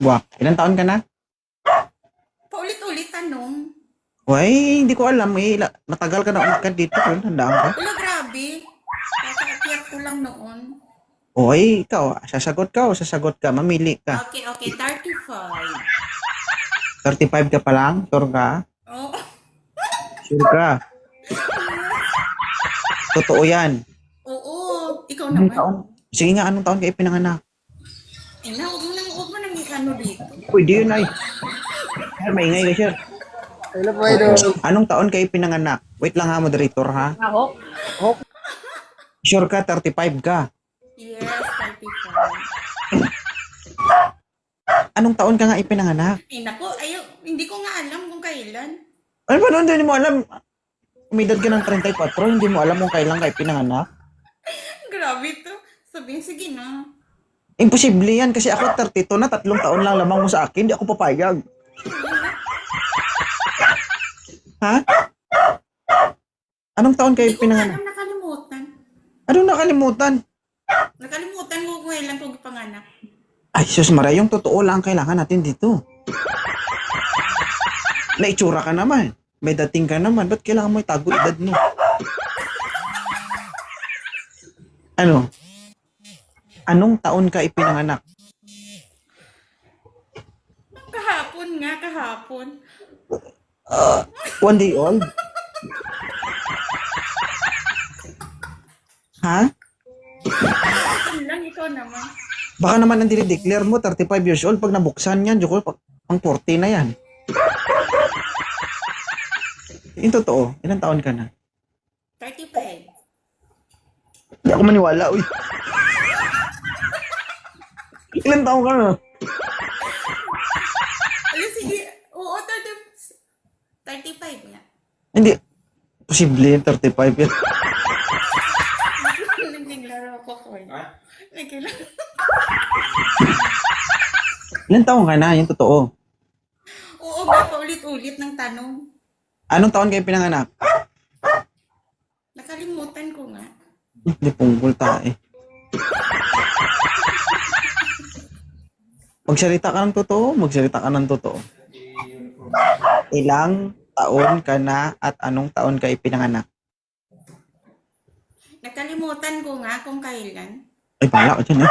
Guwap. Ilang taon ka na? Paulit-ulit tanong. Uy, hindi ko alam. Matagal ka na umakyat dito. Tandaan ka. Wala, grabe. Kakaakyat ko lang noon. Uy, ikaw. Sasagot ka o sasagot ka? Mamili ka. Okay, okay. 35. 35 ka pa lang? Sure ka? Oh, Sure ka? Totoo yan. oo. Ikaw Anong naman. taon? Sige nga, anong taon kayo pinanganak? Huwag mo nang ikano dito. Pwede yun ay. Sir, maingay ka, sir. Hello po, idol. Anong taon kayo pinanganak? Wait lang ha, moderator ha. Sure ka, 35 ka. Yes, 35. Anong taon ka nga ipinanganak? Naku, hindi ko nga alam kung kailan. Ano ba nun? Hindi mo alam. Umidad ka ng 34, hindi mo alam kung kailan kayo pinanganak? Grabe to. Sabihin, sige na. Imposible yan kasi ako 32 na, 3 taon lang lamang mo sa akin, hindi ako papayag. Ha? Anong taon kayo Hindi ko nga pinanganak? alam, nakalimutan. Anong nakalimutan? Nakalimutan ko kung kailan ko panganak. Ay, Sus Maria, yung totoo lang ang kailangan natin dito. Naitsura ka naman. May dating ka naman. Ba't kailangan mo itago edad mo? Ano? Anong taon ka ipinanganak? Kahapon nga, kahapon. 1 day old? Ha? Yun lang, ikaw naman. Baka naman ang dinideclare mo, 35 years old. Pag nabuksan yan, Diyos ko, pang 40 na yan. Yung totoo, ilang taon ka na? 35. Hindi ako maniwala, uy. Ilang taon ka na? Ayun, sige. Oo, 35 nga. Hindi. Posible, 35 yan. Naglaro ko ko. Naglaro. Ilang taon ka na, yung totoo. Oo, ba paulit-ulit ng tanong. Anong taon kayo pinanganak? Nakalimutan ko nga. Hindi punggol tayo. Magsalita ka ng totoo, magsalita ka ng totoo. Ilang taon ka na at anong taon kayo pinanganak? Nakalimutan ko nga kung kailan. Ay, bala ka dyan eh.